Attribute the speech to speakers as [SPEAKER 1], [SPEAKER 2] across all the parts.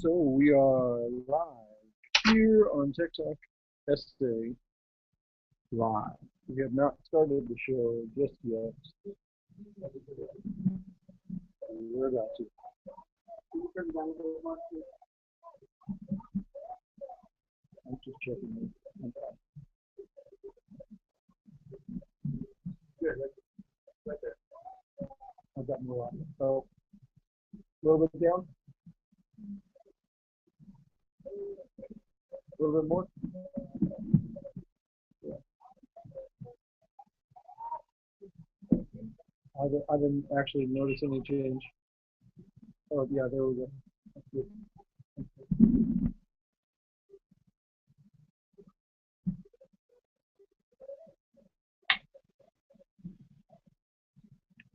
[SPEAKER 1] So we are live here on TikTok SA Live. We have not started the show just yet. We're about to. I'm just checking. Okay. Good. Right there. I've got more on. So a little bit down. A little bit more. I didn't actually notice any change. Oh yeah, there we go. That's good.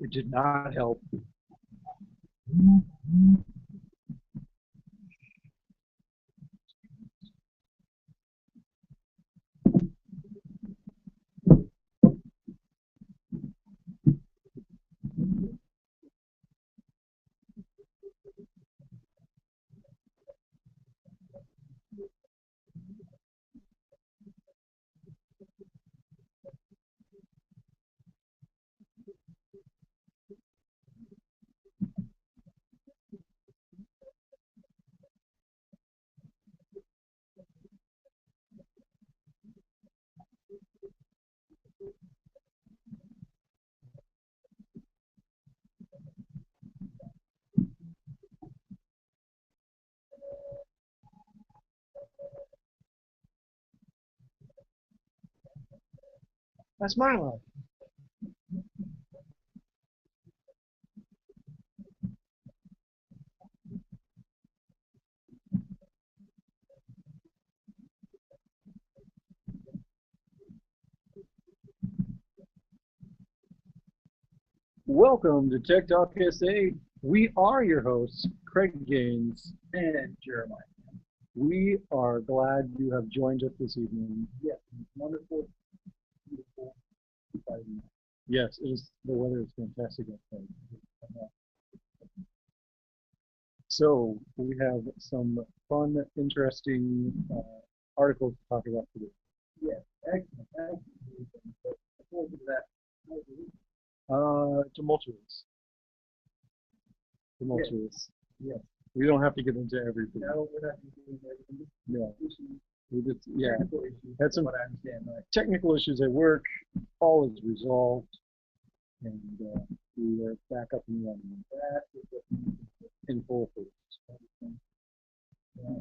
[SPEAKER 1] It did not help. That's my life. Welcome to Tech Talk SA. We are your hosts, Craig Gaines and Jeremiah. We are glad you have joined us this evening. Yes, wonderful, beautiful, exciting. Yes, the weather is fantastic outside. So we have some fun, interesting articles to talk about today. Yes, excellent, excellent. But before we do that, tumultuous. Tumultuous. Yes. We don't have to get into everything. No, we're not going to get into everything. Yeah. We just, yeah. Had some I understand, right? Technical issues at work. All is resolved. And we are back up and running. That is in full force.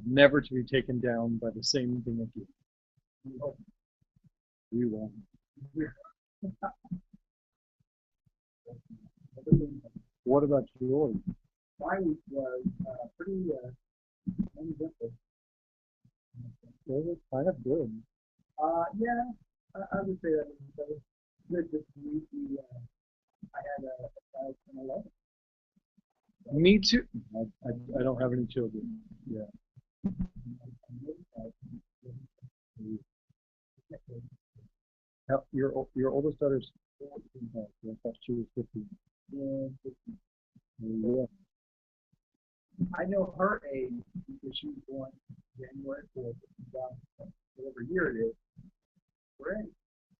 [SPEAKER 1] Never to be taken down by the same thing again. We won't. What about yours? Mine was pretty uneventful. It was kind of good. Yeah, I would say that was good this week. I had a child from 11. Me too. I don't have any children. Yeah. Your oldest daughter's 14. I thought she was 15. Yeah, 15. Yeah. I know her age because she was born January 4th, 2000, whatever year it is. Great.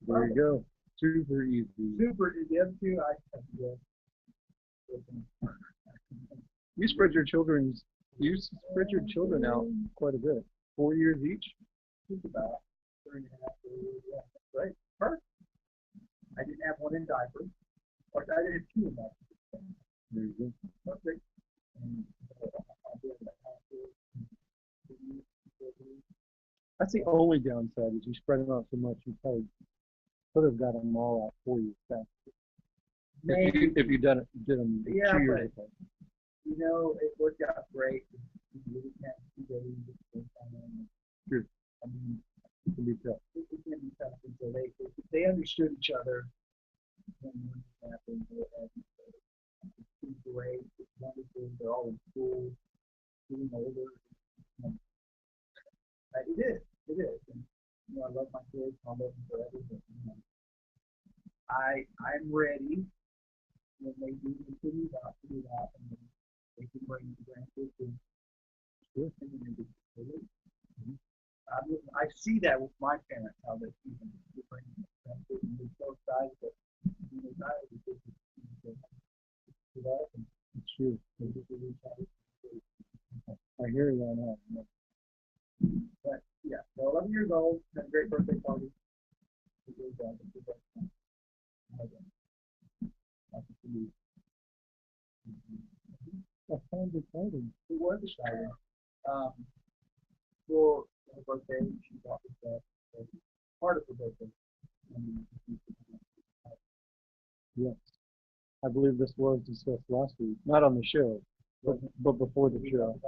[SPEAKER 1] There you go. Super easy. Super easy. The other two, I have to guess. You spread your children out quite a bit. 4 years each? Think about 3.5 years. Yeah, that's right. Perfect. I didn't have one in diapers. Or I did have two in diapers. There you go. Perfect. And, that's the only downside is you spread them out so much you probably could have got them all out 4 years faster. Maybe if you did them 2 years ago. You know, it worked out great. Sure. I mean, it can be tough. It can be tough until they understood each other. When happened, it's great. It's wonderful. They're all in school, getting older. It is. It is. And, you know, I love my kids. I love them forever. But, you know, I'm ready when they do continue to do that, and then they can bring the grandkids and Sure. I see that with my parents, how they keep them different. They're so excited that it's true. I hear you on that. But yeah, so 11 years old, had a great birthday party. That sounds exciting. It was exciting. Um, for her birthday, she bought us that part of her birthday. Yes, I believe this was discussed last week, not on the show, but before the show.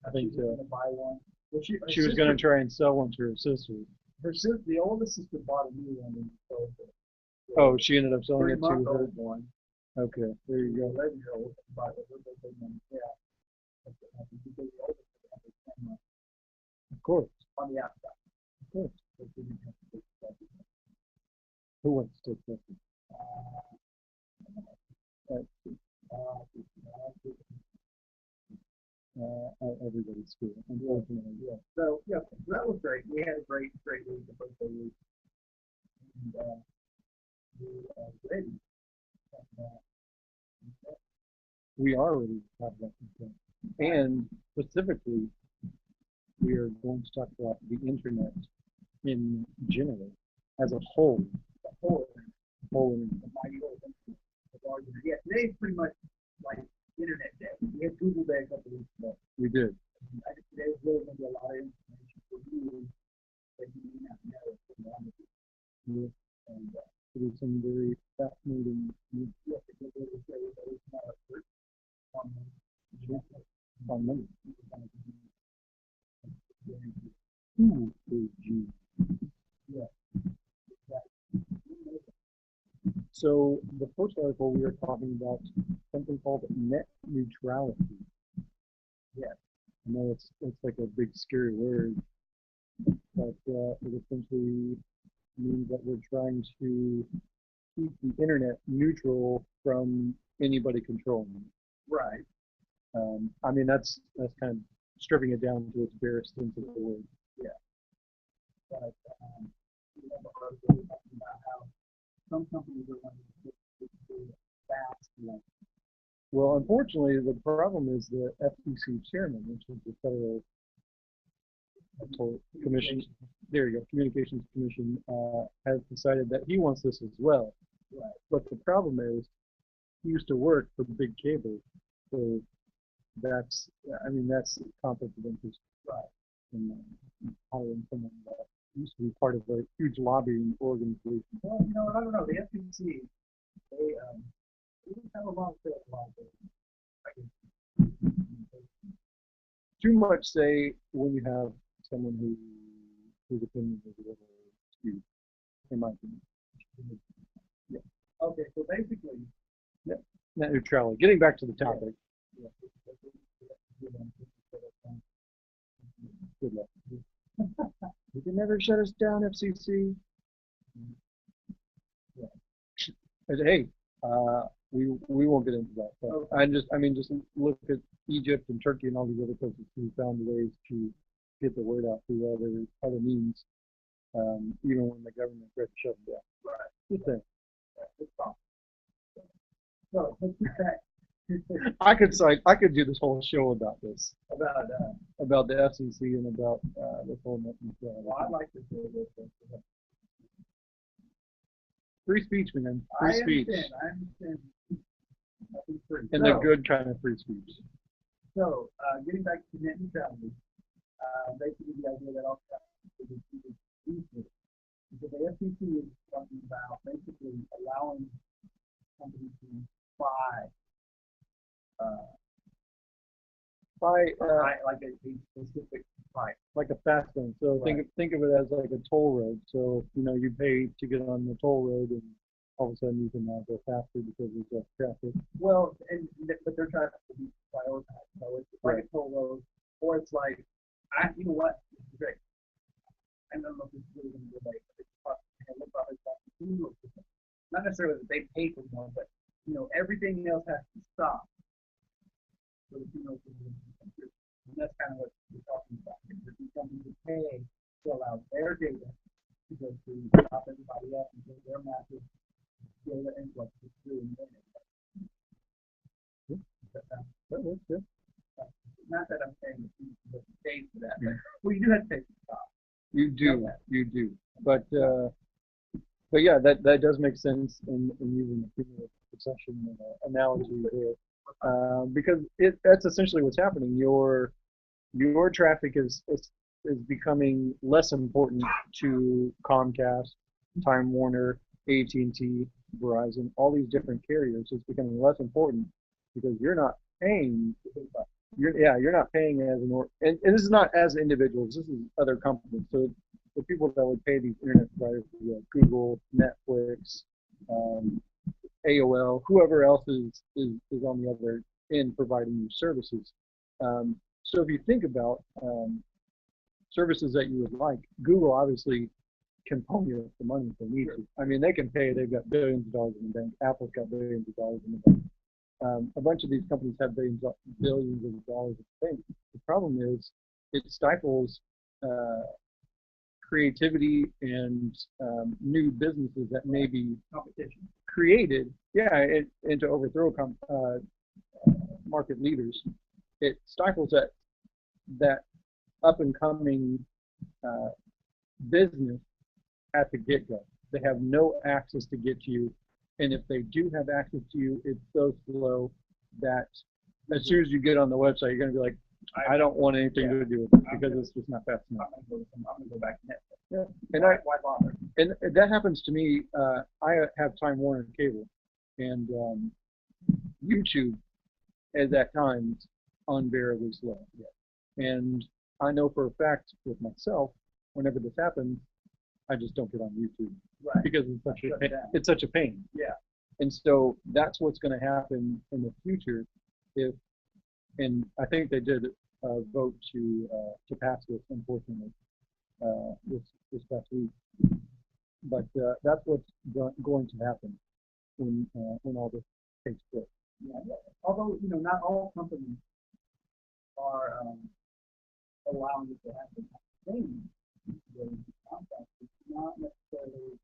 [SPEAKER 1] I think so. Buy one. Well, she was going to try and sell one to her sister. Her sister, the oldest sister, bought a new one and sold it. Oh, she ended up selling it to her. One. Okay, there you go. 11-year-old bought it. Yeah. Of course. On the outside. Of course. Who wants to take that? Everybody's school, unfortunately. Yeah. So yeah, that was great. We had a great week, the birthday week, and ready. We are ready to talk about this, and specifically, we are going to talk about the internet in general, as a whole. The whole internet. Yeah, today's pretty much like Internet Day. We had Google Day a couple weeks ago. We did. I think today's really going to be a lot of information for you that you may not know. Yeah. And it is some very fascinating. Yes, it is on money. Yeah. So the first article we are talking about something called net neutrality. Yes. I know it's like a big scary word, but it essentially means that we're trying to keep the internet neutral from anybody controlling it. Right. I mean that's kind of stripping it down to its barest sense of the word. Yeah. But we have an article talking about how some companies are wanting to fast. Well, unfortunately, the problem is the FCC chairman, which is the Federal Commission. There you go, Communications Commission, has decided that he wants this as well. Right. But the problem is, he used to work for big cable, so that's conflict of interest. Right. And hiring someone that used to be part of a huge lobbying organization. Well, I don't know. The FCC, they have a lot of say a lot of things. Too much say when you have someone whose opinion is a little skewed, in my opinion. Yeah. Okay, so basically, yeah, net neutrality. Getting back to the topic. Yeah. Good luck. You can never shut us down, FCC. Yeah. Hey, we won't get into that. But okay. Just look at Egypt and Turkey and all these other places who found ways to get the word out through other means, even when the government tried to shut them down. Right. Good thing. So I could do this whole show about this. About the FCC and about this whole net neutrality. Well, I'd like to do this. Free speech, man. Free speech. I understand. And the good kind of free speech. So, getting back to net neutrality, basically the idea that all is easier. Because the FCC is talking about basically allowing companies to buy like a specific price, like a fast lane. So right. think of it as like a toll road. So you pay to get on the toll road, and all of a sudden you can go faster because there's less traffic. Well, but they're trying to be prioritized. So it's like a toll road, or it's like, you know what? It's great. I don't know if this is really going to be late, but it's probably not necessarily that they pay for more, but everything else has to stop. So And that's kind of what we're talking about. If these companies would pay to allow their data to go through, stop everybody else until their massive data influx is through and then
[SPEAKER 2] That was good.
[SPEAKER 1] not that I'm saying that you have to pay for that, but well, you do have to pay for the stop.
[SPEAKER 2] You do. But yeah, that does make sense in using the cumulative succession analogy there, because that's essentially what's happening. Your traffic is becoming less important to Comcast, Time Warner, AT&T, Verizon, all these different carriers. It's becoming less important because you're not paying. You're not paying as and this is not as individuals. This is other companies. So the people that would pay these internet providers, Google, Netflix, um, AOL, whoever else is on the other end providing you services. So if you think about services that you would like, Google obviously can pony up the money if they need to. I mean, they can pay. They've got billions of dollars in the bank. Apple's got billions of dollars in the bank. A bunch of these companies have billions of dollars in the bank. The problem is it stifles creativity and new businesses that may be
[SPEAKER 1] Competition.
[SPEAKER 2] created, and to overthrow market leaders. It stifles that up and coming business at the get-go. They have no access to get to you, and if they do have access to you, it's so slow that as soon as you get on the website, you're going to be like, I don't want anything to do with it because it's just not fast enough.
[SPEAKER 1] I'm going to go back to Netflix.
[SPEAKER 2] Yeah, and
[SPEAKER 1] why bother?
[SPEAKER 2] And that happens to me. I have Time Warner cable, and YouTube is at times unbearably slow. Yeah. And I know for a fact with myself, whenever this happens, I just don't get on YouTube because it's such a pain.
[SPEAKER 1] Yeah.
[SPEAKER 2] And so that's what's going to happen in the future and I think they did vote to pass this, unfortunately, this past week. But that's what's going to happen when all this takes place.
[SPEAKER 1] Yeah. Although not all companies are allowing it to happen. Things it's not necessarily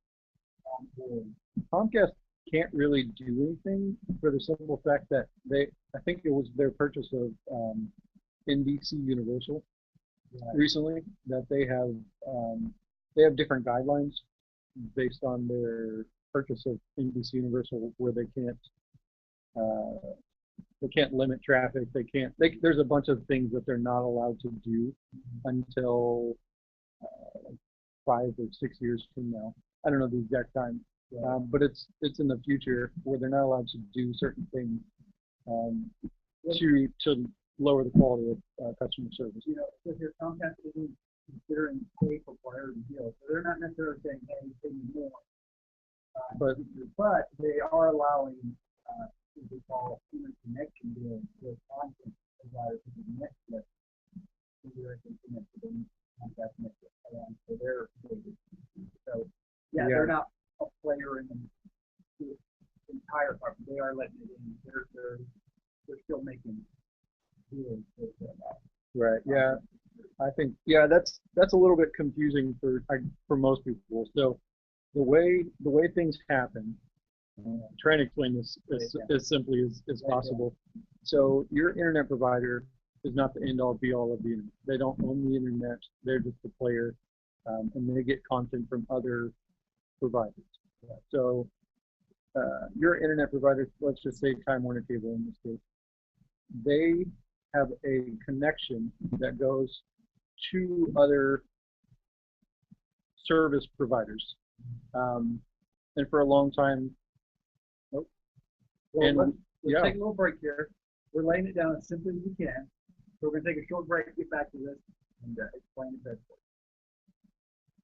[SPEAKER 1] on board.
[SPEAKER 2] Comcast can't really do anything for the simple fact that I think it was their purchase of NBC Universal recently that they have different guidelines based on their purchase of NBC Universal where they can't limit traffic. There's a bunch of things that they're not allowed to do until 5 or 6 years from now. I don't know the exact time, but it's in the future where they're not allowed to do certain things to lower the quality of customer service.
[SPEAKER 1] Because your Comcast isn't considering pay for priority deals, so they're not necessarily saying, "Hey, pay me more." But they are allowing what we call interconnection deals with content providers to Netflix. So they're connected to Comcast Netflix for their data. So they're not a player in the entire part. They are letting it in. They're still making deals with that.
[SPEAKER 2] Right. Yeah. I think that's a little bit confusing for most people. So the way things happen, trying to explain this as simply as possible. So your internet provider is not the end all be all of the internet. They don't own the internet. They're just a player, and they get content from other providers. So your internet provider, let's just say Time Warner Cable in this case, they have a connection that goes to other service providers. And for a long time,
[SPEAKER 1] let's take a little break here. We're laying it down as simply as we can. So we're going to take a short break, get back to this, and explain it better.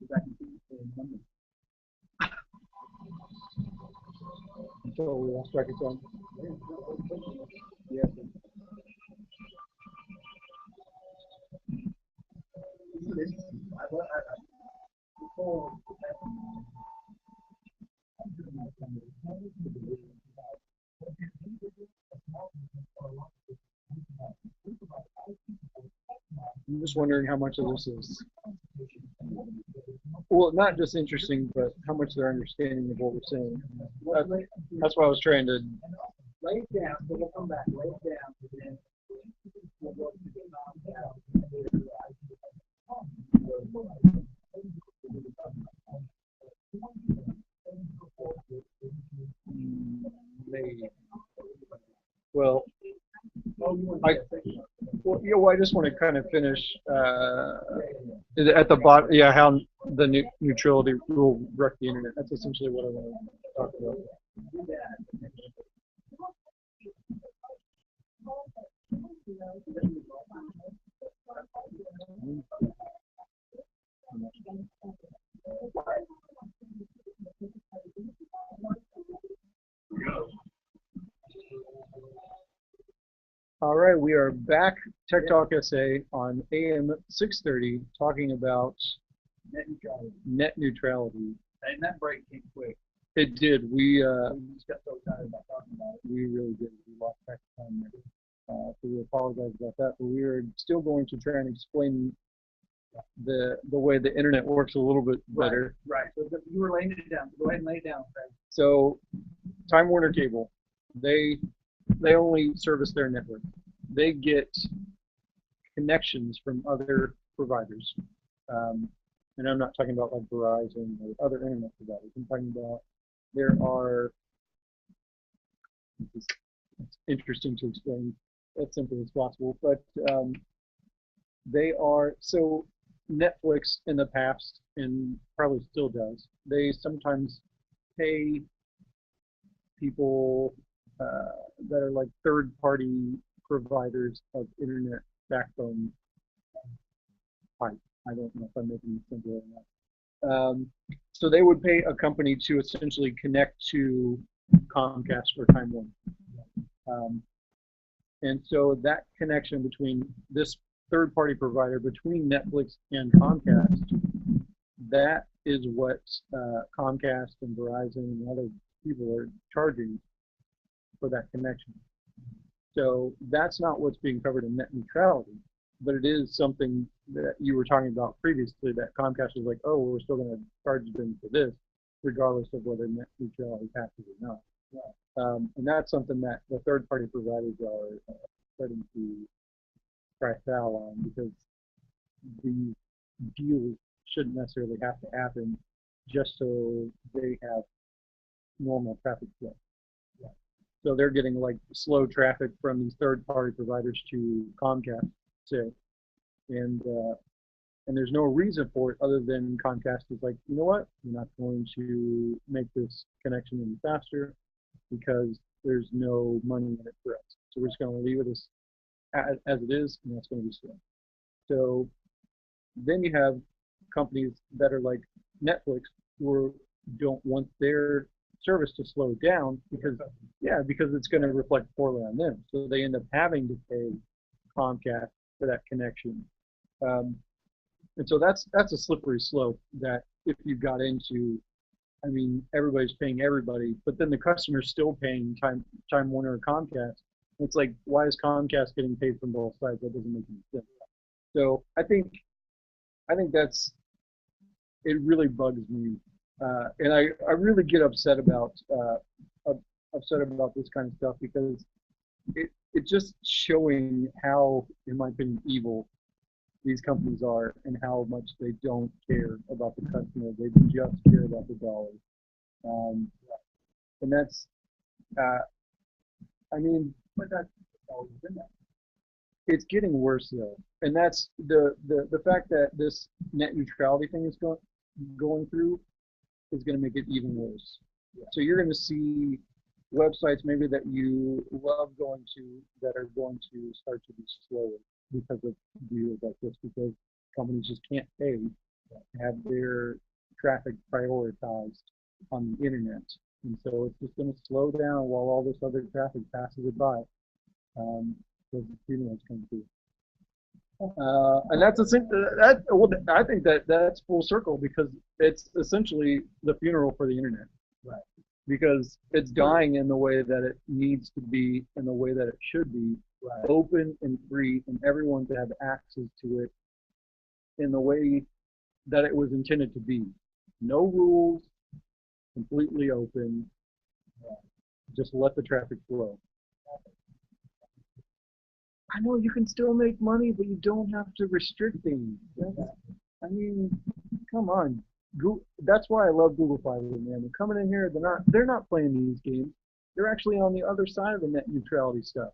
[SPEAKER 1] Be back in 1 minute.
[SPEAKER 2] Until we lost track of time.
[SPEAKER 1] Yeah.
[SPEAKER 2] just wondering how much of this is, well, not just interesting, but how much they're understanding of what we're saying. That's why I was trying to.
[SPEAKER 1] Lay it down, so we'll come back, lay it down, and then we'll go to the
[SPEAKER 2] Maybe. Well, I, well, I just want to kind of finish at the bottom. Yeah, how the neutrality rule wrecked the internet. That's essentially what I want to talk about. All right, we are back, Tech Talk SA on AM 630, talking about net neutrality.
[SPEAKER 1] And that break came quick.
[SPEAKER 2] It did. We
[SPEAKER 1] just got so excited about talking about it.
[SPEAKER 2] we really did. We lost track of time there. So we apologize about that, but we are still going to try and explain the way the internet works a little bit better.
[SPEAKER 1] Right. So you were laying it down. Go ahead and lay it down, Craig.
[SPEAKER 2] So Time Warner Cable, they only service their network. They get connections from other providers. And I'm not talking about like Verizon or other internet providers. I'm talking about there are, it's interesting to explain as simply as possible, but they are, so Netflix in the past, and probably still does, they sometimes pay people that are like third-party providers of internet backbone pipe. I don't know if I'm making it simple or not. So they would pay a company to essentially connect to Comcast or Time Warner. And so that connection between this third-party provider, between Netflix and Comcast, that is what Comcast and Verizon and other people are charging for that connection. So that's not what's being covered in net neutrality, but it is something that you were talking about previously, that Comcast was like, oh, we're still going to charge them for this, regardless of whether net neutrality passes or not. And that's something that the third-party providers are starting to crack foul on, because these deals shouldn't necessarily have to happen just so they have normal traffic flow. So they're getting like slow traffic from these third-party providers to Comcast, say, and there's no reason for it other than Comcast is like, you know what, we're not going to make this connection any faster because there's no money in it for us. So we're just going to leave it as it is, and that's going to be slow. So then you have companies that are like Netflix, who don't want their service to slow down because it's going to reflect poorly on them. So they end up having to pay Comcast for that connection. And so that's a slippery slope that if you got into, I mean, everybody's paying everybody, but then the customer's still paying Time Warner or Comcast. It's like, why is Comcast getting paid from both sides? That doesn't make any sense. So I think that's, it really bugs me. And I really get upset about this kind of stuff, because it's just showing how, in my opinion, evil these companies are and how much they don't care about the customer. They just care about the dollars. And that's, I mean, but that's always been that. It's getting worse though, and that's the fact that this net neutrality thing is going through is going to make it even worse. So you're going to see websites maybe that you love going to that are going to start to be slower because of deals like this, because companies just can't pay to have their traffic prioritized on the internet. And so it's just going to slow down while all this other traffic passes it by. Because the internet's coming through. And that's I think that's full circle, because it's essentially the funeral for the internet.
[SPEAKER 1] Right.
[SPEAKER 2] Because it's dying in the way that it needs to be, in the way that it should be, open and free, and everyone to have access to it in the way that it was intended to be. No rules, completely open, just let the traffic flow. I know you can still make money, but you don't have to restrict things. I mean, come on. That's why I love Google Fiber, man. They're coming in here. They're not playing these games. They're actually on the other side of the net neutrality stuff.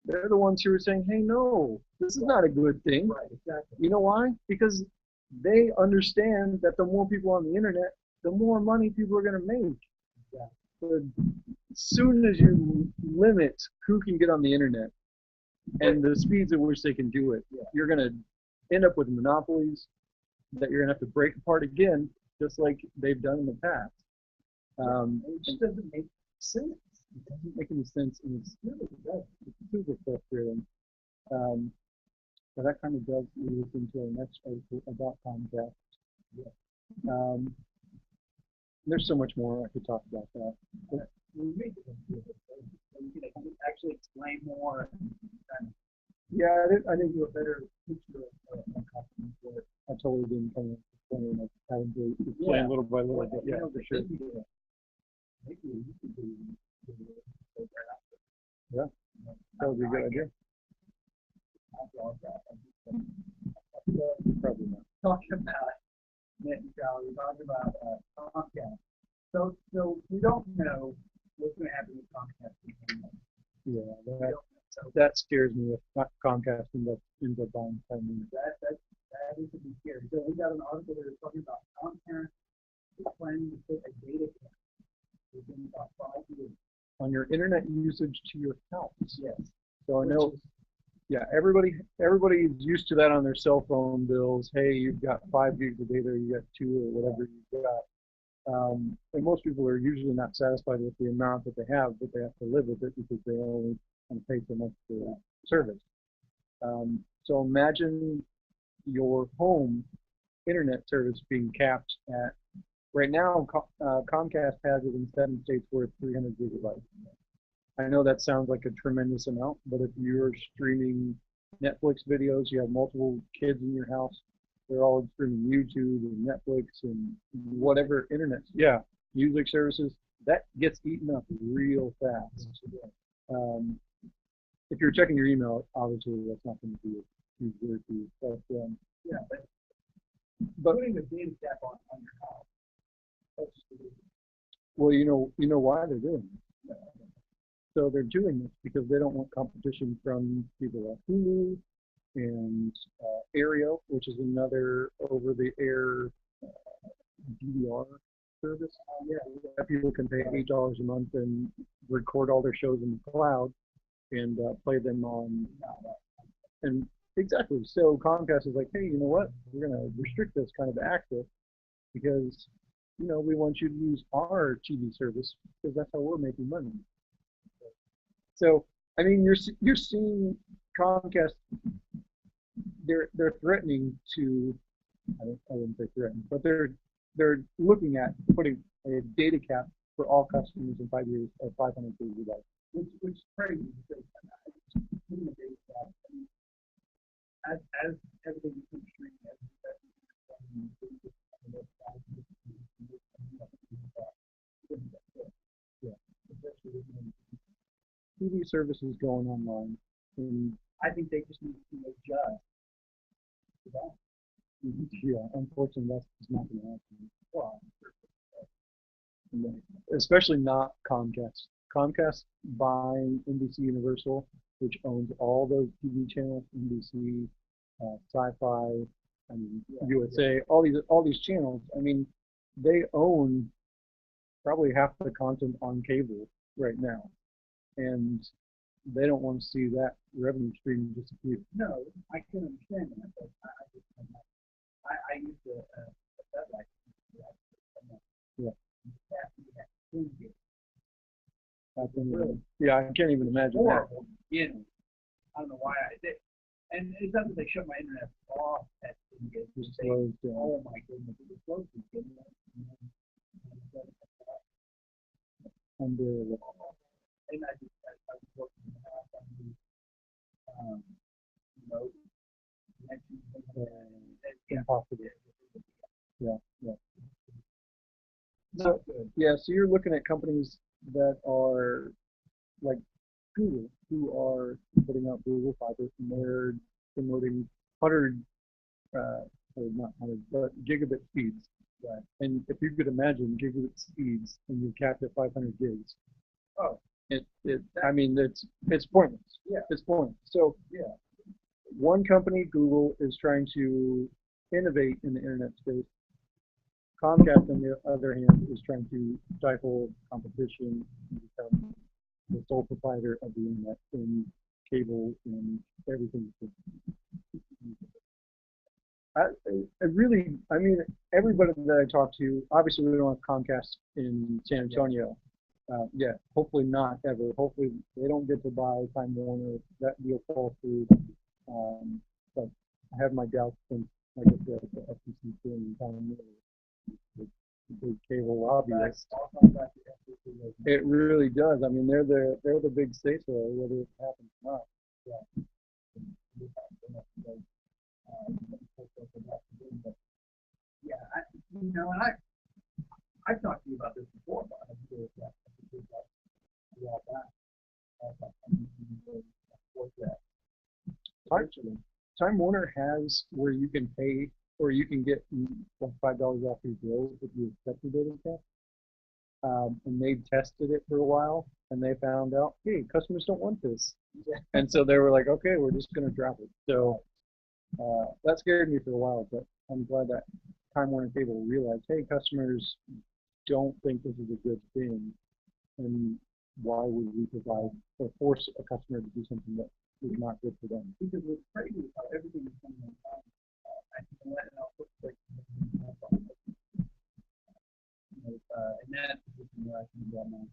[SPEAKER 2] They're the ones who are saying, "Hey, no, this is not a good thing."
[SPEAKER 1] Right, exactly.
[SPEAKER 2] You know why? Because they understand that the more people on the internet, the more money people are going to make.
[SPEAKER 1] Yeah.
[SPEAKER 2] So as soon as you limit who can get on the internet and the speeds at which they can do it, you're going to end up with monopolies that you're going to have to break apart again, just like they've done in the past.
[SPEAKER 1] It just doesn't make sense.
[SPEAKER 2] It doesn't make any sense, and it's super frustrating. But that kind of does lead us into our next article about Comcast. There's so much more I could talk about that. But
[SPEAKER 1] We can actually explain more and
[SPEAKER 2] yeah, I think
[SPEAKER 1] do a better picture of companies where
[SPEAKER 2] I totally didn't kind of explain like having to explain little by little, but yeah, for sure.
[SPEAKER 1] Maybe you could do
[SPEAKER 2] Yeah, that would be a good idea. Probably not.
[SPEAKER 1] Talking about net neutrality, talking about Comcast. So we don't know what's going to happen with Comcast.
[SPEAKER 2] Yeah, that scares me if Comcast ends up buying 10 minutes.
[SPEAKER 1] That is to be scary. So we got an article that is talking about Comcast is planning to put a data cap within about 5 years.
[SPEAKER 2] On your internet usage to your house.
[SPEAKER 1] Yes.
[SPEAKER 2] So I know, yeah, everybody's used to that on their cell phone bills. Hey, you've got 5 gigs of data, you got 2 or whatever you've got. And most people are usually not satisfied with the amount that they have, but they have to live with it because they only kind of pay so much for service. So imagine your home internet service being capped at, right now, Comcast has it in 7 states where it's 300 gigabytes. I know that sounds like a tremendous amount, but if you're streaming Netflix videos, you have multiple kids in your house, they're all streaming YouTube and Netflix and whatever internet, music services, that gets eaten up real fast. If you're checking your email, obviously that's not going to be a huge word for you. But
[SPEAKER 1] putting a data cap on your house.
[SPEAKER 2] Well, you know why they're doing it. So they're doing this because they don't want competition from people like Hulu and Aereo, which is another over-the-air DVR service. People can pay $8 a month and record all their shows in the cloud and play them on. And exactly. So Comcast is like, hey, you know what? We're going to restrict this kind of access because we want you to use our TV service because that's how we're making money. So, I mean, you're seeing Comcast. They're threatening to. I wouldn't say threaten, but they're looking at putting a data cap for all customers in 5 years of 500 gigabytes.
[SPEAKER 1] Which is crazy because putting a data cap. As everything becomes streaming,
[SPEAKER 2] TV services going online, and
[SPEAKER 1] I think they just need to adjust to that.
[SPEAKER 2] Yeah, unfortunately, that's just not going to happen. Well, especially not Comcast. Comcast buying NBC Universal, which owns all those TV channels, NBC, Sci-Fi, and USA, all these channels. I mean, they own probably half the content on cable right now, and they don't want to see that revenue stream disappear.
[SPEAKER 1] No, I can understand that, but I used to that like
[SPEAKER 2] I can't even imagine
[SPEAKER 1] horrible. I don't know why I did. And it's not that they shut my internet off at oh my goodness, it was closed.
[SPEAKER 2] Unbelievable.
[SPEAKER 1] And I was working in the house on the remote connection. possible.
[SPEAKER 2] Yeah, yeah.
[SPEAKER 1] Not
[SPEAKER 2] So
[SPEAKER 1] good.
[SPEAKER 2] yeah, so you're looking at companies that are like Google, who are putting out Google Fiber, and they're promoting 100, or not 100, but gigabit speeds.
[SPEAKER 1] Right.
[SPEAKER 2] And if you could imagine gigabit speeds and you're capped at 500 gigs,
[SPEAKER 1] Oh,
[SPEAKER 2] I mean, it's pointless.
[SPEAKER 1] Yeah.
[SPEAKER 2] It's pointless. So
[SPEAKER 1] yeah.
[SPEAKER 2] one company, Google, is trying to innovate in the internet space. Comcast, on the other hand, is trying to stifle competition and become the sole proprietor of the internet in cable and everything. I, I really, I mean, everybody that I talk to, obviously we don't have Comcast in San Antonio. Yeah, hopefully not ever. Hopefully they don't get to buy Time Warner. That deal falls through. But I have my doubts since, like I said, the FCC and Time Warner, the big cable lobbyist. It really does. I mean, they're the big say so whether it happens or not.
[SPEAKER 1] Yeah. Yeah, and I've talked to you about this before, but I'm sure that about that.
[SPEAKER 2] Time, Time Warner has where you can pay or you can get like $5 off your bill if you accept the data cap. And they tested it for a while and they found out, hey, customers don't want this. And so they were like, okay, we're just going to drop it. So that scared me for a while, but I'm glad that Time Warner Cable realized, hey, customers don't think this is a good thing. And why would we provide or force a customer to do something that is not good for them?
[SPEAKER 1] Because what's crazy is how everything is coming on. I can let it out quick. In that position where I can get my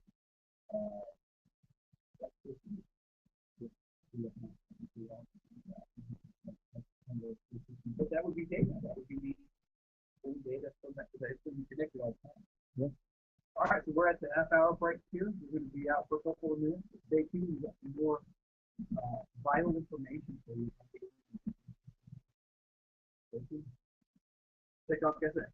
[SPEAKER 1] but that would be data. That would be me pulling data from that because it's going to be connected all the time.
[SPEAKER 2] Yeah.
[SPEAKER 1] All right, so we're at the half-hour break here. We're going to be out for a couple of minutes. Stay tuned. We've got some more vital information for you. Take off, guess it.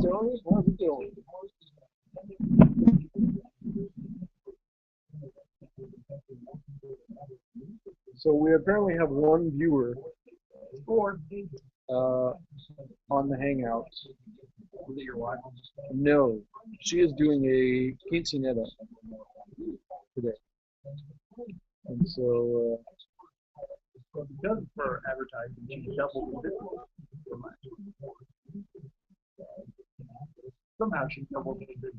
[SPEAKER 2] So, how's it going? So we apparently have one viewer uh, on the Hangouts.
[SPEAKER 1] Is it your wife?
[SPEAKER 2] No, she is doing a quinceanera today, and so
[SPEAKER 1] Well, because of her advertising, she doubled the business from last year. Somehow she doubled the business.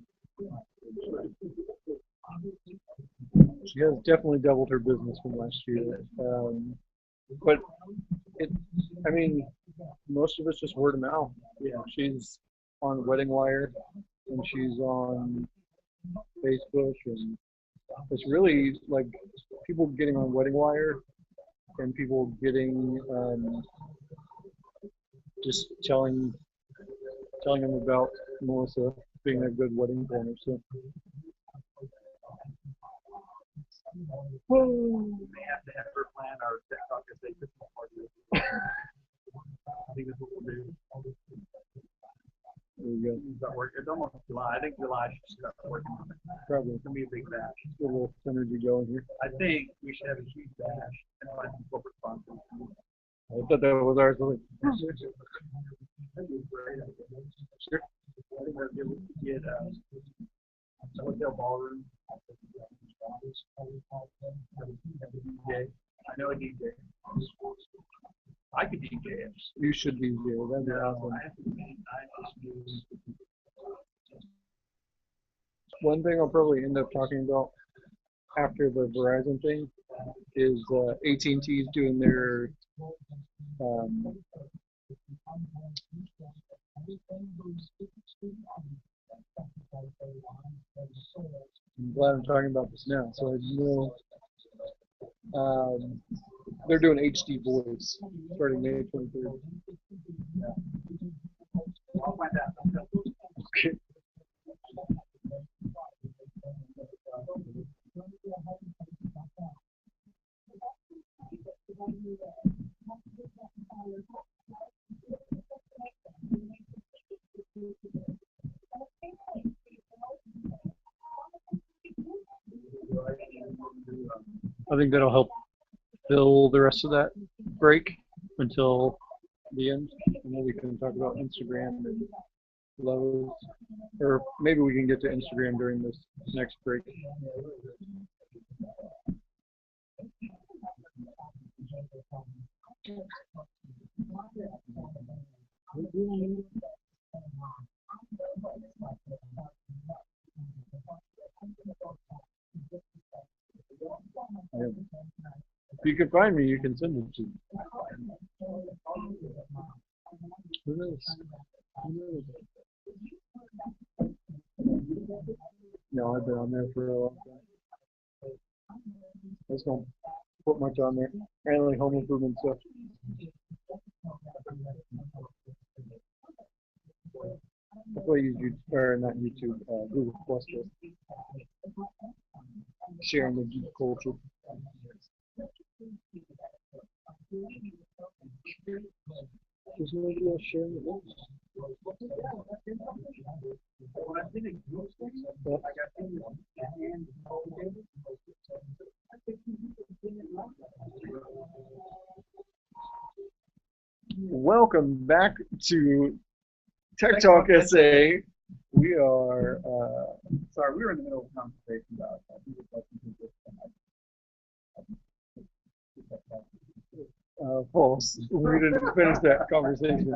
[SPEAKER 2] she has definitely doubled her business from last year. But it, I mean, most of it's just word of mouth.
[SPEAKER 1] Yeah.
[SPEAKER 2] She's on Wedding Wire, and she's on Facebook, and it's really like people getting on Wedding Wire and people getting just telling them about Melissa being a good wedding planner. So
[SPEAKER 1] They have to have her plan our TikTok as they Christmas party. I think that's what we'll do.
[SPEAKER 2] there you go.
[SPEAKER 1] Start work. It's almost July. I think July should start working on it.
[SPEAKER 2] Probably
[SPEAKER 1] It's gonna be a big bash.
[SPEAKER 2] get a little synergy going here.
[SPEAKER 1] I think we should have a huge bash and find some corporate sponsors.
[SPEAKER 2] I thought that was ours.
[SPEAKER 1] That'd be a great idea.
[SPEAKER 2] Sure.
[SPEAKER 1] I think we're gonna get a hotel ballroom. Have a DJ. I know a DJ. I could DJ it.
[SPEAKER 2] You should be here. That'd be
[SPEAKER 1] No,
[SPEAKER 2] awesome.
[SPEAKER 1] I have to be. I just use.
[SPEAKER 2] One thing I'll probably end up talking about after the Verizon thing is AT&T is doing their I'm glad I'm talking about this now. So I know They're doing HD voice starting May 23rd.
[SPEAKER 1] I'll find out.
[SPEAKER 2] Okay. I think that'll help fill the rest of that break until the end, and then we can talk about Instagram and Lowe's, or maybe we can get to Instagram during this next break. If you can find me, you can send it to me. Who knows? Who knows? No, I've been on there for a long time. I just don't put much on there. Mainly home improvement stuff. That's why I use YouTube, or not YouTube, Google Plus for sharing the geek culture. There's nobody else sharing the links. Welcome back to Tech Talk SA. We are,
[SPEAKER 1] Sorry, we were in the middle of a conversation about
[SPEAKER 2] false. We didn't finish that conversation.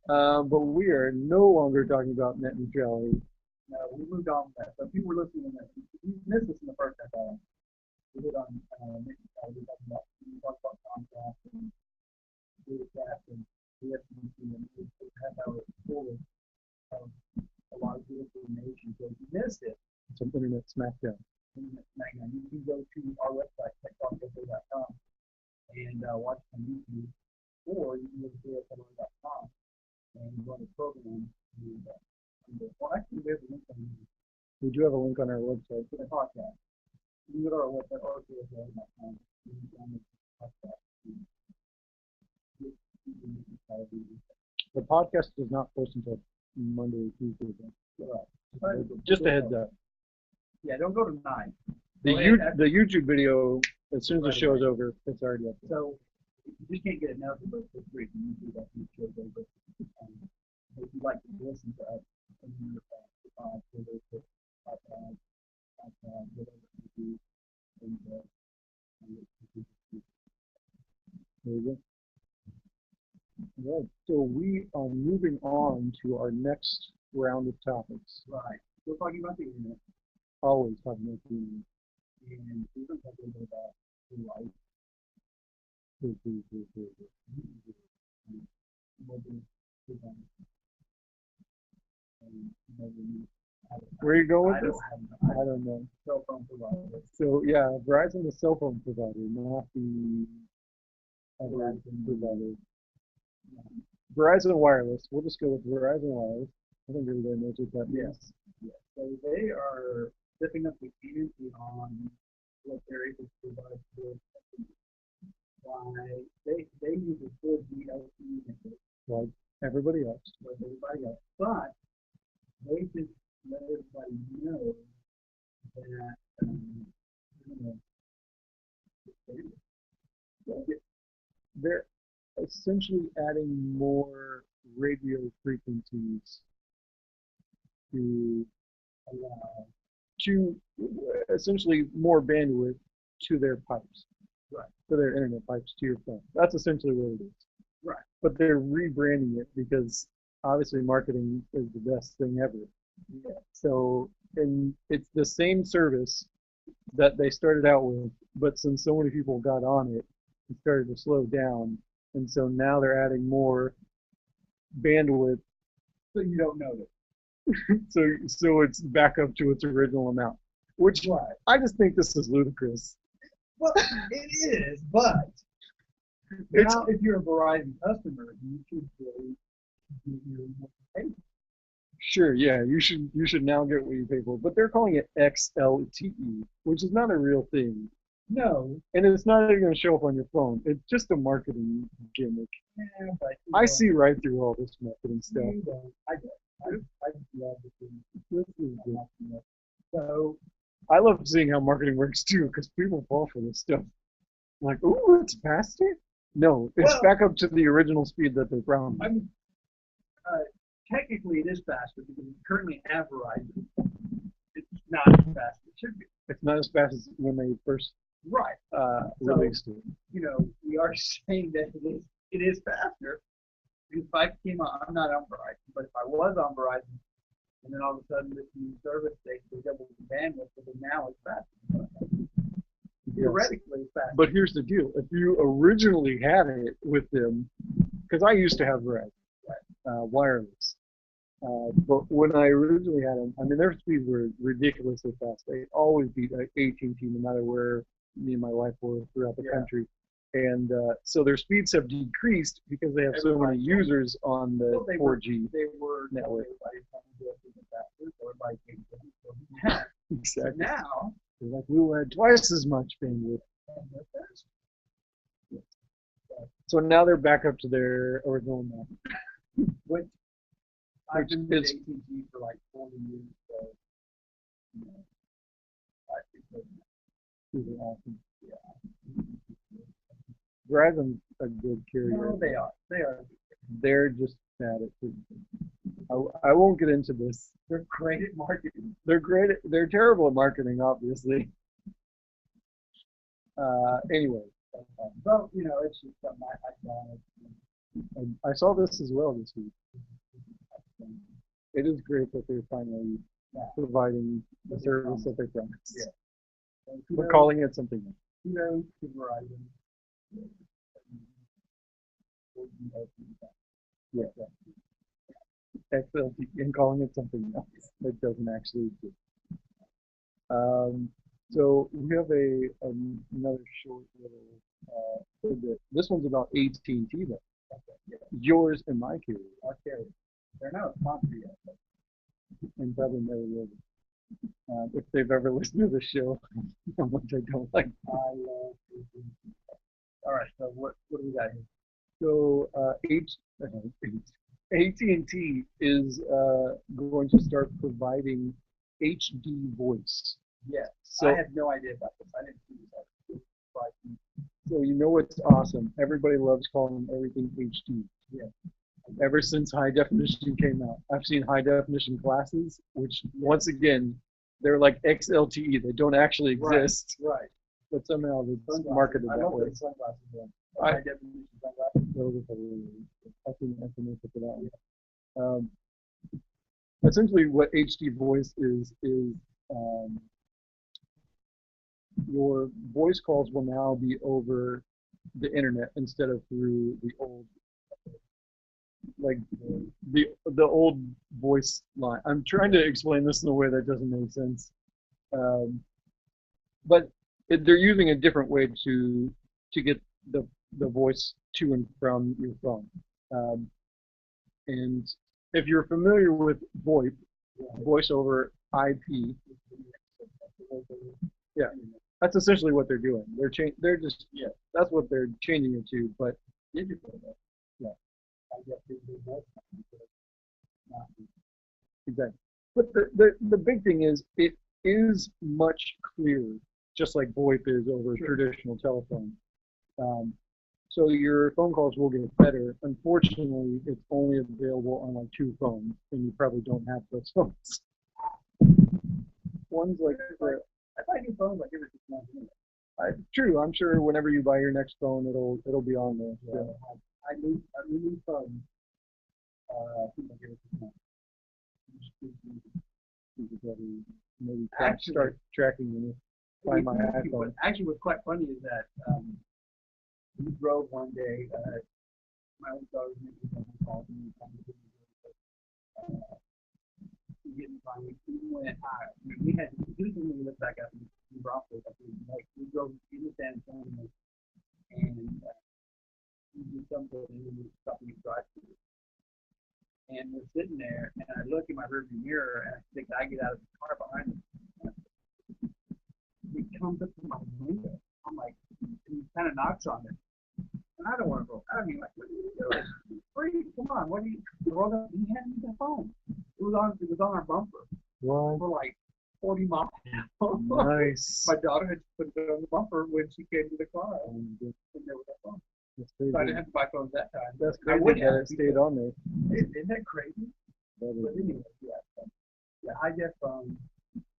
[SPEAKER 2] But we are no longer talking about net neutrality.
[SPEAKER 1] No, we moved on from that. So if you were listening, you missed this in the first half hour. We did on net neutrality, we talked about Comcast and Comcast and the FCC, and we had our full of a lot of good information. So if you missed it,
[SPEAKER 2] Some internet smackdown.
[SPEAKER 1] you can go to our website, techtalksa.com, and watch it on YouTube, or you can go to KSLR.com and run the program. Well, actually, we have a link on YouTube.
[SPEAKER 2] We do have a link on our website.
[SPEAKER 1] For the podcast. You can go to our website, or KSLR.com, and you can podcast.
[SPEAKER 2] The podcast does not post until Monday, Tuesday.
[SPEAKER 1] Right.
[SPEAKER 2] Just a heads up.
[SPEAKER 1] Yeah, don't go to 9.
[SPEAKER 2] The YouTube video, as soon as the show is over, it's already up there.
[SPEAKER 1] So you just can't get it now because it's free from YouTube after the show's over. If you'd like to listen to us in your whatever you do, and
[SPEAKER 2] There you go. All right, so we are moving on to our next round of topics.
[SPEAKER 1] right. We're talking about the internet,
[SPEAKER 2] Always talking about the
[SPEAKER 1] and we're going to talk a little bit about the life, mobile device, and mobile.
[SPEAKER 2] Where are you going with
[SPEAKER 1] I
[SPEAKER 2] this?
[SPEAKER 1] don't have
[SPEAKER 2] I don't know.
[SPEAKER 1] cell phone provider.
[SPEAKER 2] So yeah, Verizon the cell phone provider, not the other
[SPEAKER 1] Verizon.
[SPEAKER 2] provider. Verizon Wireless. We'll just go with Verizon Wireless. I think everybody knows what that means.
[SPEAKER 1] Yes. Yes. So they are stepping up the ante on what they're able to provide for customers. Why they use a full LTE network
[SPEAKER 2] Like everybody else.
[SPEAKER 1] like everybody else, but they just let everybody know that
[SPEAKER 2] They're essentially adding more radio frequencies to
[SPEAKER 1] allow
[SPEAKER 2] to essentially more bandwidth to their pipes.
[SPEAKER 1] Right.
[SPEAKER 2] To their internet pipes to your phone. That's essentially what it is.
[SPEAKER 1] right.
[SPEAKER 2] But they're rebranding it because obviously marketing is the best thing ever.
[SPEAKER 1] Yeah.
[SPEAKER 2] So, and it's the same service that they started out with, but since so many people got on it, it started to slow down. And so now they're adding more bandwidth.
[SPEAKER 1] So you don't know that.
[SPEAKER 2] So it's back up to its original amount, which
[SPEAKER 1] Right.
[SPEAKER 2] I just think this is ludicrous.
[SPEAKER 1] Well, it is, but
[SPEAKER 2] It's
[SPEAKER 1] now if you're a Verizon customer, you should really give your pay.
[SPEAKER 2] sure, yeah, you should now get what you pay for, but they're calling it XLTE, which is not a real thing,
[SPEAKER 1] No,
[SPEAKER 2] and it's not even going to show up on your phone. It's just a marketing gimmick.
[SPEAKER 1] yeah, but
[SPEAKER 2] I see right through all this marketing stuff.
[SPEAKER 1] you don't. I don't. I love the thing.
[SPEAKER 2] This is good.
[SPEAKER 1] So
[SPEAKER 2] I love seeing how marketing works too, because people fall for this stuff. Like, ooh, it's faster? No, it's
[SPEAKER 1] well,
[SPEAKER 2] back up to the original speed that they promised.
[SPEAKER 1] I mean, uh, technically it is faster because we currently have Verizon. It's not as fast as it should be.
[SPEAKER 2] It's not as fast as when they first
[SPEAKER 1] Right.
[SPEAKER 2] released it.
[SPEAKER 1] You know, we are saying that it is faster. Because if I came on, I'm not on Verizon, but if I was on Verizon, and then all of a sudden this new service they double the bandwidth, but then now it's faster.
[SPEAKER 2] Yes.
[SPEAKER 1] Theoretically, it's faster.
[SPEAKER 2] But here's the deal: if you originally had it with them, because I used to have Verizon wireless, but when I originally had them, I mean their speeds were ridiculously fast. They always beat AT&T no matter where me and my wife were throughout the country. And so their speeds have decreased because they have so many users on the 4G network. Exactly.
[SPEAKER 1] Now,
[SPEAKER 2] they're like, we will add twice as much bandwidth. So now they're back up to their original map.
[SPEAKER 1] which I've been with AT&T for like 40 years, so you know, I think that's
[SPEAKER 2] Super awesome. Yeah. Verizon's a good carrier.
[SPEAKER 1] No, they are. They are.
[SPEAKER 2] They're just bad at it. I won't get into this.
[SPEAKER 1] They're great at marketing.
[SPEAKER 2] They're great. They're terrible at marketing, obviously. Anyway.
[SPEAKER 1] So, you know, it's just something I
[SPEAKER 2] I saw this as well this week. It is great that they're finally providing the service that they promised.
[SPEAKER 1] Yeah.
[SPEAKER 2] We're calling it something else.
[SPEAKER 1] Kudos to Verizon.
[SPEAKER 2] Yeah. XLT and calling it something else that doesn't actually exist. So we have another short little tidbit. This one's about AT&T though. Yours and my carrier.
[SPEAKER 1] Our carrier. They're not a sponsor yet.
[SPEAKER 2] And probably never will be. If they've ever listened to the show, how much I don't like.
[SPEAKER 1] I love AT&T. All right, so what do we got here?
[SPEAKER 2] So AT&T is going to start providing HD voice.
[SPEAKER 1] Yeah.
[SPEAKER 2] So
[SPEAKER 1] I had no idea about this. I didn't see this.
[SPEAKER 2] So you know what's awesome? Everybody loves calling everything HD.
[SPEAKER 1] Yeah.
[SPEAKER 2] Ever since high definition came out, I've seen high definition glasses, which once again, they're like XLTE. They don't actually exist.
[SPEAKER 1] Right.
[SPEAKER 2] But somehow it's marketed that way.
[SPEAKER 1] Sunglasses.
[SPEAKER 2] High
[SPEAKER 1] definition sunglasses.
[SPEAKER 2] Those are probably, I think that's the for that one. Essentially, what HD voice is your voice calls will now be over the internet instead of through the old, like the old voice line. I'm trying to explain this in a way that doesn't make sense, but they're using a different way to get the voice to and from your phone. And if you're familiar with VoIP, voice over IP, yeah, that's essentially what they're doing. They're just that's what they're changing it to. But digital, yeah, I guess exactly. But the big thing is it is much clearer, just like VoIP is over traditional telephone. So your phone calls will get better. Unfortunately, it's only available on like 2 phones, and you probably don't have those phones. One's like
[SPEAKER 1] I buy new phones like every 6 months.
[SPEAKER 2] True. I'm sure whenever you buy your next phone, it'll be on there.
[SPEAKER 1] Yeah. I new phones.
[SPEAKER 2] Maybe start tracking me. Find my iPhone.
[SPEAKER 1] Actually, what's quite funny is that we drove one day. My own daughter was making some calls and we went. We had usually when we look back at New Braunfels, we drove into San Antonio and we did something and we stopped and drive through. And we're sitting there, and I look in my rearview mirror, and I see the guy get out of the car behind me. He comes up to my window. I'm like, and he kind of knocks on it. And I don't want to go. I mean, like, what are you doing? Freak, come on, what are you? He hadn't even phone. It was on our bumper.
[SPEAKER 2] What?
[SPEAKER 1] For like 40 miles.
[SPEAKER 2] Nice.
[SPEAKER 1] My daughter had put it on the bumper when she came to the car, and there was a phone.
[SPEAKER 2] That's crazy.
[SPEAKER 1] So I didn't have to buy phones that time.
[SPEAKER 2] That's crazy that it stayed on there.
[SPEAKER 1] Isn't that crazy? But anyway, yeah, high def phone.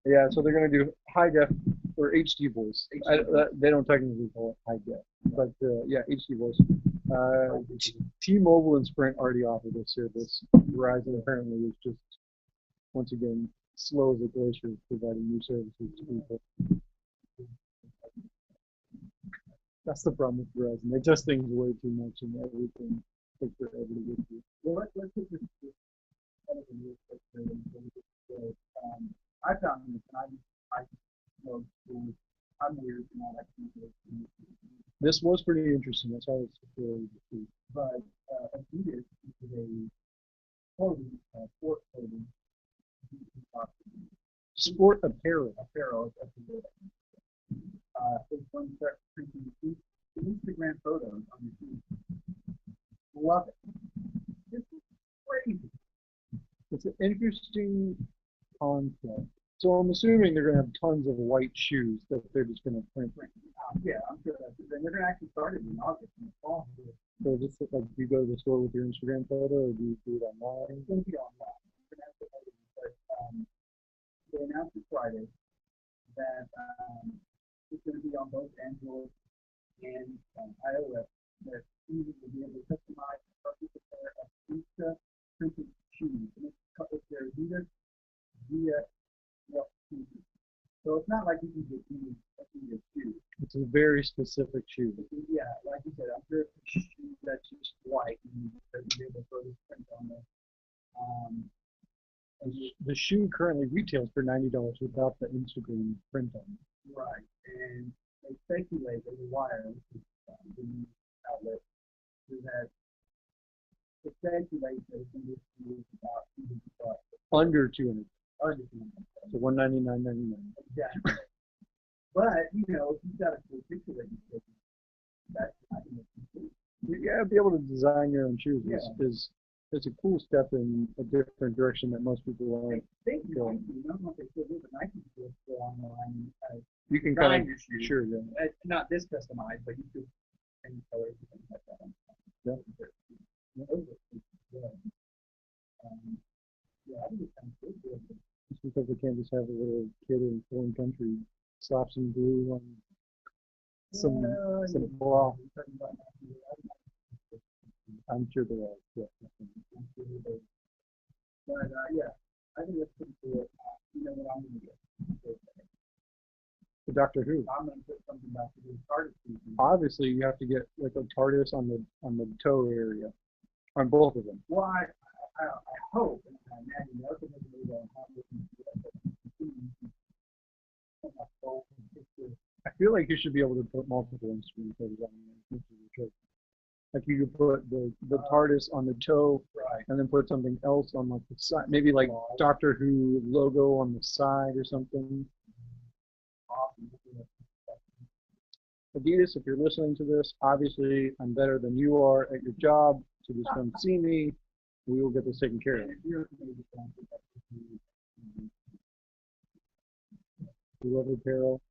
[SPEAKER 2] Yeah, so they're gonna do high def or HD voice. They don't technically call it high def, but yeah, HD voice. T-Mobile and Sprint already offer this service. Verizon apparently is just once again slow as a glacier providing new services to people. That's the problem with Verizon. They test things way too much and everything takes forever to get to.
[SPEAKER 1] Well, let's take this. I found this, and I know I'm weird and all that kind of thing.
[SPEAKER 2] This was pretty interesting. That's how it's really cool.
[SPEAKER 1] But Adidas is a clothing, sport clothing.
[SPEAKER 2] Sport apparel.
[SPEAKER 1] Apparel. It's going to start printing Instagram photos on your feed. Love it. This is crazy.
[SPEAKER 2] It's an interesting concept. So I'm assuming they're going to have tons of white shoes that they're just going to print.
[SPEAKER 1] Yeah, I'm sure that's it. And they're going to actually start it in August in the fall.
[SPEAKER 2] So just like, do you go to the store with your Instagram photo, or do you do it online?
[SPEAKER 1] It's going to be online. They announced it Friday that it's going to be on both Android and iOS. That users will be able to customize and purchase a pair of Insta printed shoes. And it's their Adidas via shoes. So it's not like you can get any shoes.
[SPEAKER 2] It's a very specific shoe.
[SPEAKER 1] Yeah, like you said, I'm sure it's a shoe that's just white and you'll be able to throw this print on there.
[SPEAKER 2] The shoe currently retails for $90 without the Instagram print on it.
[SPEAKER 1] Right, and they speculate that the wire, which is the news outlet, that it speculates that it's going to be about $200.
[SPEAKER 2] Under 200.
[SPEAKER 1] Under 200.
[SPEAKER 2] So $199.99.
[SPEAKER 1] Exactly. But you know, if you've got a cool picture that you take, that's not going to be.
[SPEAKER 2] Yeah, be able to design your own shoes is it's a cool step in a different direction that most people aren't going.
[SPEAKER 1] I don't know if they still do, but Nike still go online.
[SPEAKER 2] You can kind of
[SPEAKER 1] your shoes.
[SPEAKER 2] Sure, yeah.
[SPEAKER 1] Not this customized, but you could change colors and things like that.
[SPEAKER 2] Yeah.
[SPEAKER 1] Yeah, I think it's kind of good.
[SPEAKER 2] Just because they can't just have a little kid in a foreign country slap some glue on some cloth. I'm sure they are. Yeah.
[SPEAKER 1] But yeah, I think that's pretty cool. You know what I'm going to get?
[SPEAKER 2] The Doctor Who.
[SPEAKER 1] I'm going to put something back to the TARDIS season.
[SPEAKER 2] Obviously, you have to get like a TARDIS on the toe area, on both of them.
[SPEAKER 1] Well, I hope and I imagine the other thing is how we can do that.
[SPEAKER 2] I feel like you should be able to put multiple instruments on there. Like you could put the TARDIS on the toe,
[SPEAKER 1] right,
[SPEAKER 2] and then put something else on like the side, maybe like Doctor Who logo on the side or something.
[SPEAKER 1] Awesome.
[SPEAKER 2] Adidas, if you're listening to this, obviously I'm better than you are at your job, so just come see me. We will get this taken care of. We love apparel.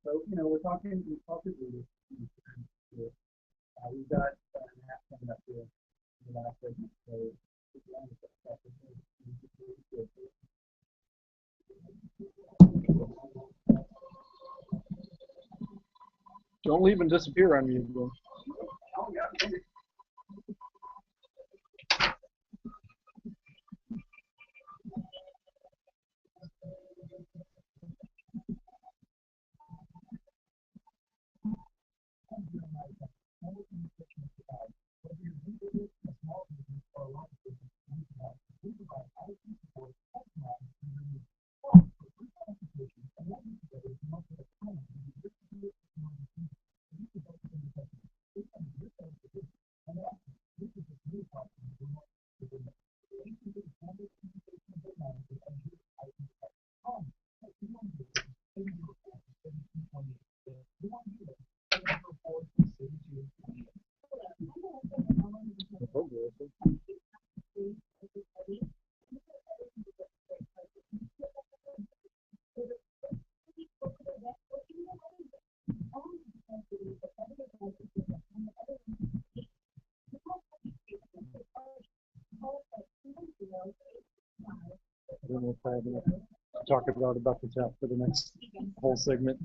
[SPEAKER 1] So, you know, we're talking Adidas. We've got an app coming up here in the last segment. So,
[SPEAKER 2] don't leave and disappear on me.
[SPEAKER 1] oh, yeah.
[SPEAKER 2] I don't know if I have enough to talk about the tap for the next whole segment.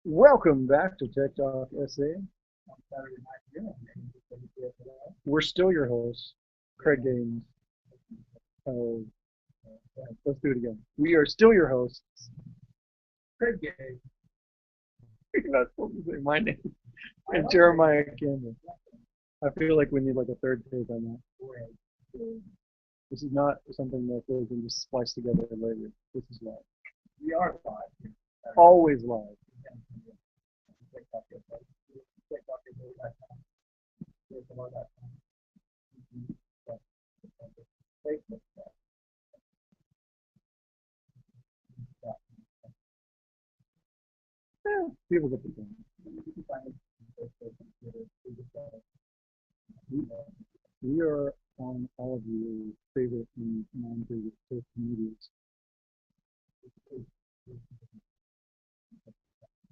[SPEAKER 2] Welcome back to Tech Talk SA. We're still your hosts, Craig Gaines. Oh, let's do it again. We are still your hosts.
[SPEAKER 1] Craig Gaines.
[SPEAKER 2] You're not supposed to say my name. And Jeremiah Campbell. I feel like we need like a third take on that. This is not something that we can just splice together later. This is live.
[SPEAKER 1] We are live.
[SPEAKER 2] Always live. People get the point. We are on all of your favorite and non-favorite social medias.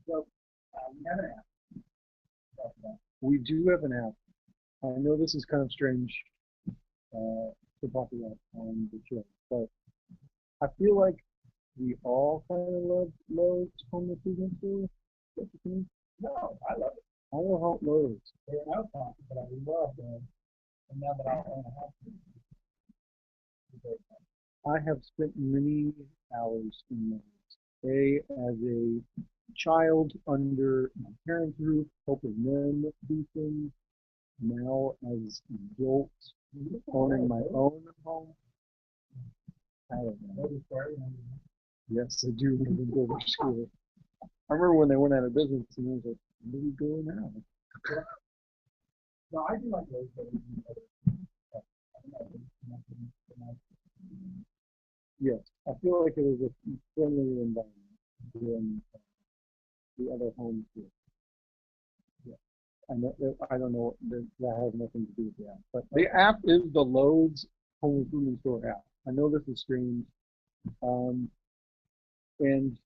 [SPEAKER 1] So, we have an app.
[SPEAKER 2] We do have an app. I know this is kind of strange to talk about on the show, but I feel like we all kind of love Lowe's home improvement store.
[SPEAKER 1] No, I love it.
[SPEAKER 2] I don't know how Lowe's.
[SPEAKER 1] They're an outcome, but I love them. And now that I own a house,
[SPEAKER 2] I have spent many hours in Lowe's. As a child under my parents' roof, helping them do things. Now as an adult, owning my own home. I don't know. Yes, I do remember Dover School. I remember when they went out of business and I was like, where do we go now?
[SPEAKER 1] No, I do like those.
[SPEAKER 2] Yes, I feel like it was a friendlier environment than the other homes here. Yeah. I don't know, that has nothing to do with the app. But the app is the Lowe's Home Improvement Store app. I know this is strange. And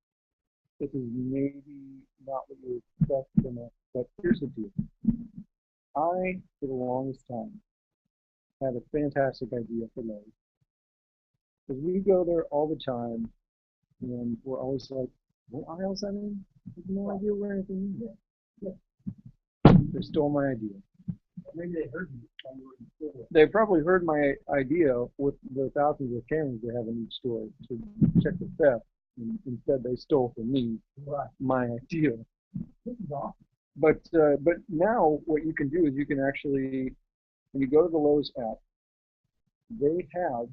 [SPEAKER 2] this is maybe not what you expect from us, but here's the deal. I, for the longest time, had a fantastic idea for Lowe's. Because we go there all the time, and we're always like, what aisle's that in? I have no idea where anything is. Yeah. They stole my idea.
[SPEAKER 1] Maybe they heard me.
[SPEAKER 2] They probably heard my idea with the thousands of cameras they have in each store to check the theft. And instead, they stole from me my idea.
[SPEAKER 1] This is awesome.
[SPEAKER 2] But now what you can do is you can actually, when you go to the Lowe's app, they have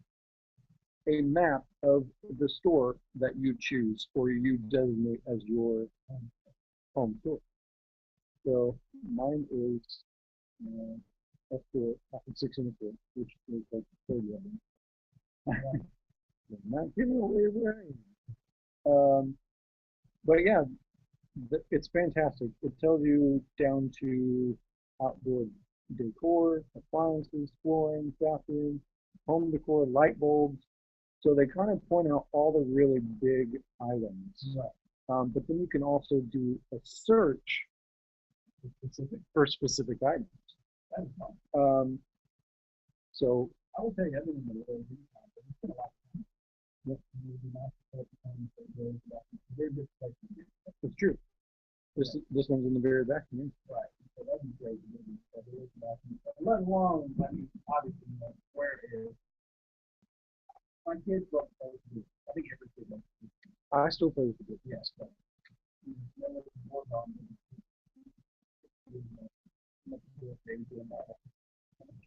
[SPEAKER 2] a map of the store that you choose or you designate as your home store. So mine is F4, 604, which is like 30 of them. Not giving away where I am. But yeah, it's fantastic. It tells you down to outdoor decor, appliances, flooring, bathroom, home decor, light bulbs. So they kind of point out all the really big items.
[SPEAKER 1] Right.
[SPEAKER 2] But then you can also do a search for specific items.
[SPEAKER 1] That is fun.
[SPEAKER 2] So
[SPEAKER 1] I will tell you everything that it is. It's been a lot.
[SPEAKER 2] It's true. This one's in the very back to me.
[SPEAKER 1] Right. So that'd be great. Let alone, I mean, obviously, where it is. My kids love to play with it. I think every kid loves it.
[SPEAKER 2] I still play with it.
[SPEAKER 1] Yes. But,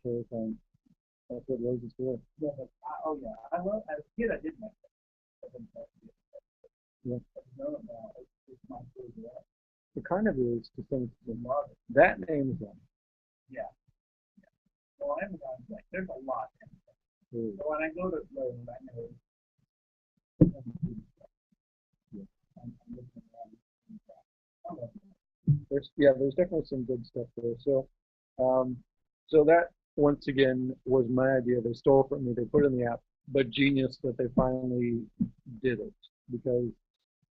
[SPEAKER 2] So that's what Lowe's is for.
[SPEAKER 1] yeah, but oh yeah, I love as a kid I did make that.
[SPEAKER 2] Yeah.
[SPEAKER 1] No, no, it's my favorite.
[SPEAKER 2] It kind of is to some extent.
[SPEAKER 1] Love it.
[SPEAKER 2] That name is on.
[SPEAKER 1] Yeah. Well, Amazon's like, there's a lot.
[SPEAKER 2] Really.
[SPEAKER 1] So when I go to Lowe's, I know
[SPEAKER 2] Yeah.
[SPEAKER 1] I'm looking around. I love it.
[SPEAKER 2] There's definitely some good stuff there. Um, so that once again was my idea. They stole it from me. They put it in the app, but genius that they finally did it because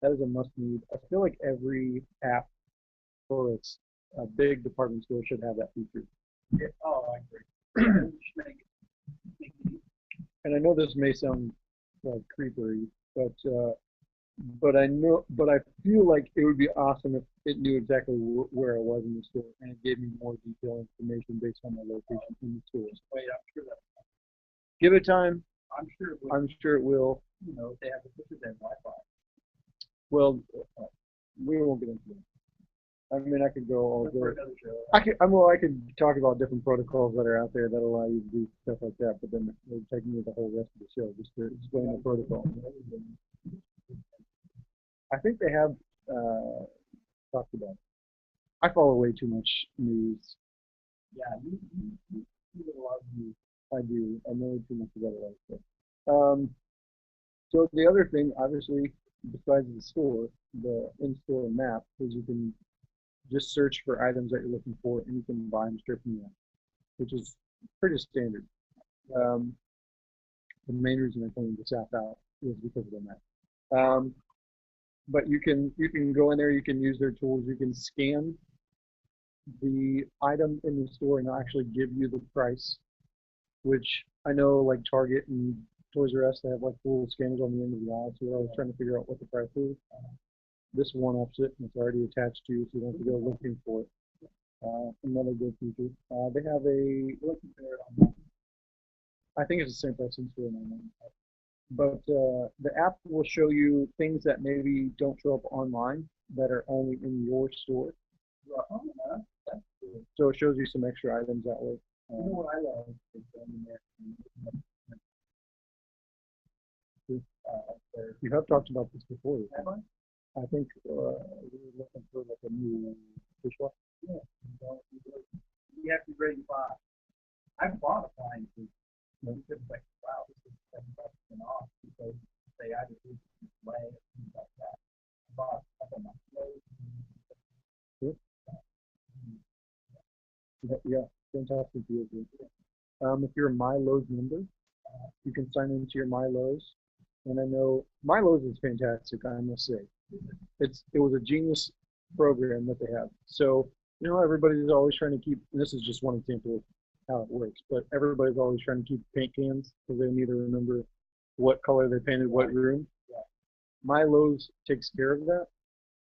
[SPEAKER 2] that is a must need. I feel like every app for its a big department store should have that feature.
[SPEAKER 1] Yeah. Oh, I agree. We should make it easy.
[SPEAKER 2] And I know this may sound like creepery, but I know, but I feel like it would be awesome if it knew exactly where I was in the store and it gave me more detailed information based on my location in the store.
[SPEAKER 1] Wait, I'm sure that.
[SPEAKER 2] Give it time.
[SPEAKER 1] I'm sure it would.
[SPEAKER 2] I'm sure it will.
[SPEAKER 1] You know, they have to put it in Wi-Fi.
[SPEAKER 2] Well, we won't get into it. I mean, I could go all
[SPEAKER 1] That's for
[SPEAKER 2] day.
[SPEAKER 1] another show.
[SPEAKER 2] I could talk about different protocols that are out there that allow you to do stuff like that, but then it would take me the whole rest of the show just to explain the protocol. I think they have talked about it. I follow way too much news.
[SPEAKER 1] Yeah, you would love you.
[SPEAKER 2] I do. I know too much about it. Like that. So the other thing, obviously, besides the store, the in-store map, is you can just search for items that you're looking for, and you can buy them straight from the app, which is pretty standard. Um, the main reason I pointed this app out is because of the map. But you can go in there, you can use their tools, you can scan the item in the store and they'll actually give you the price, which I know like Target and Toys R Us, they have like little scanners on the end of the aisle, so we're always trying to figure out what the price is. This one ups it and it's already attached to you, so you don't have to go looking for it. Another good feature. They have I think it's the same price in store and online. But the app will show you things that maybe don't show up online that are only in your store.
[SPEAKER 1] Oh, yeah, that's good.
[SPEAKER 2] So it shows you some extra items that way.
[SPEAKER 1] You know what I love is going in there and
[SPEAKER 2] You have talked about this before.
[SPEAKER 1] have I?
[SPEAKER 2] I think we were looking for like a new dishwasher.
[SPEAKER 1] Yeah. You have to be ready to buy. I bought appliances. Because like, wow, this is 7% off because they either do display or things like that. I bought a couple of my clothes.
[SPEAKER 2] Sure. Yeah, fantastic deal. If you're a MyLowe's member, you can sign into your MyLowe's. And I know MyLowe's is fantastic, I must say. It was a genius program that they have. So, everybody's always trying to keep, and this is just one example of how it works, but everybody's always trying to keep paint cans because they need to remember what color they painted what room. MyLowe's takes care of that,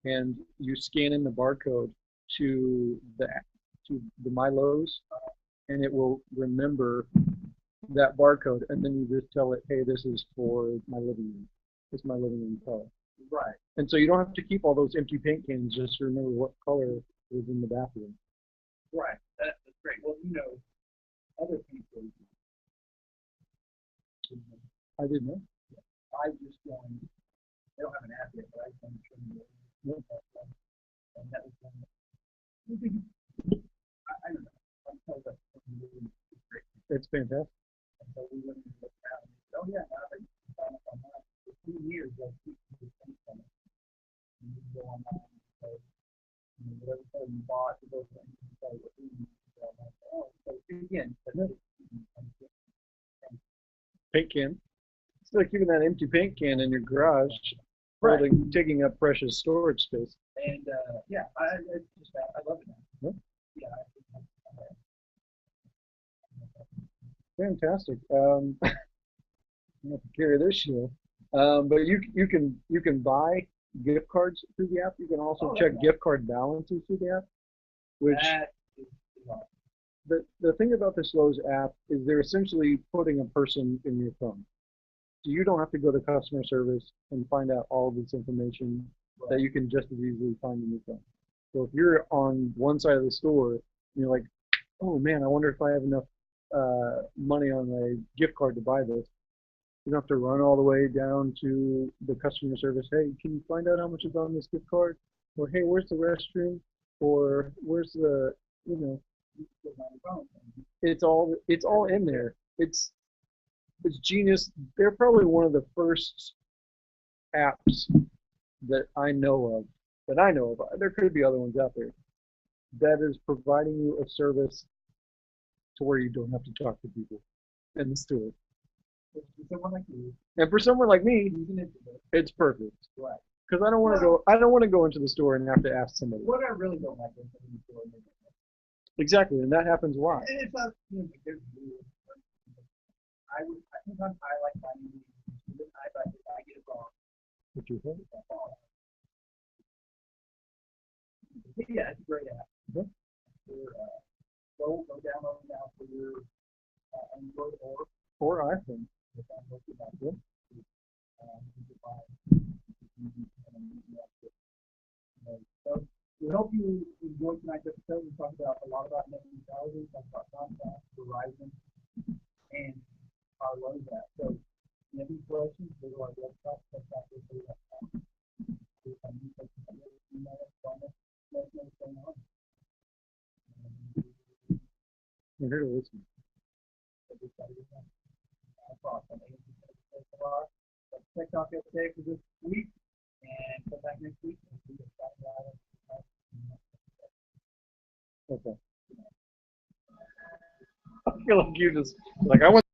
[SPEAKER 2] and you scan in the barcode to the MyLowe's, and it will remember that barcode, and then you just tell it, hey, this is for my living room. It's my living room color.
[SPEAKER 1] Right.
[SPEAKER 2] And so you don't have to keep all those empty paint cans just to remember what color is in the bathroom.
[SPEAKER 1] Right. That's great. Well, other people.
[SPEAKER 2] I didn't know.
[SPEAKER 1] I just joined. They don't have an app yet, but I joined Trinity. And that was one. I don't know. I'm told that really great.
[SPEAKER 2] It's fantastic.
[SPEAKER 1] And so we went and looked around. And said, oh yeah, now they can sign up online. For 2 years, they'll keep the thing from it. And you can go online and say, whatever color you bought, you go and you say what you need. Oh, so again,
[SPEAKER 2] Paint can. It's like keeping that empty paint can in your garage,
[SPEAKER 1] right.
[SPEAKER 2] taking up precious storage space.
[SPEAKER 1] And yeah, it's just I love it now.
[SPEAKER 2] Yeah.
[SPEAKER 1] Yeah.
[SPEAKER 2] Fantastic. I'm gonna have to carry this show. But you can buy gift cards through the app. You can also check gift card balances through the app. Which the thing about this Lowe's app is they're essentially putting a person in your phone. So you don't have to go to customer service and find out all of this information that you can just as easily find in your phone. So if you're on one side of the store and you're like, oh man, I wonder if I have enough money on my gift card to buy this. You don't have to run all the way down to the customer service. Hey, can you find out how much is on this gift card? Or hey, where's the restroom? Or where's the, you know, it's all in there. It's genius. They're probably one of the first apps that I know of. There could be other ones out there that is providing you a service to where you don't have to talk to people in the store.
[SPEAKER 1] For someone like you,
[SPEAKER 2] And for someone like me,
[SPEAKER 1] who's an introvert,
[SPEAKER 2] it's perfect.
[SPEAKER 1] right?
[SPEAKER 2] Because I don't want to go. I don't want to go into the store and have to ask somebody.
[SPEAKER 1] What I really don't like is in the store.
[SPEAKER 2] Exactly, and that happens a lot.
[SPEAKER 1] And it's not, you know, there's rules. I sometimes I like finding these. I get it wrong.
[SPEAKER 2] What you think?
[SPEAKER 1] Yeah, it's a great app.
[SPEAKER 2] Okay.
[SPEAKER 1] Go download it now for your Android or
[SPEAKER 2] Or iPhone.
[SPEAKER 1] if I'm looking at
[SPEAKER 2] Yeah.
[SPEAKER 1] you can buy so we hope you enjoyed tonight's episode. We talked about a lot about net neutrality, talked about Comcast, Verizon, and our loan app. So if you have any questions, go to our website, check.com. Email us, phone us, let us know what's going on.
[SPEAKER 2] I'm here to listen.
[SPEAKER 1] That's Tech Talk Update for this week, and come back next week.
[SPEAKER 2] Okay. I feel like you just like I went.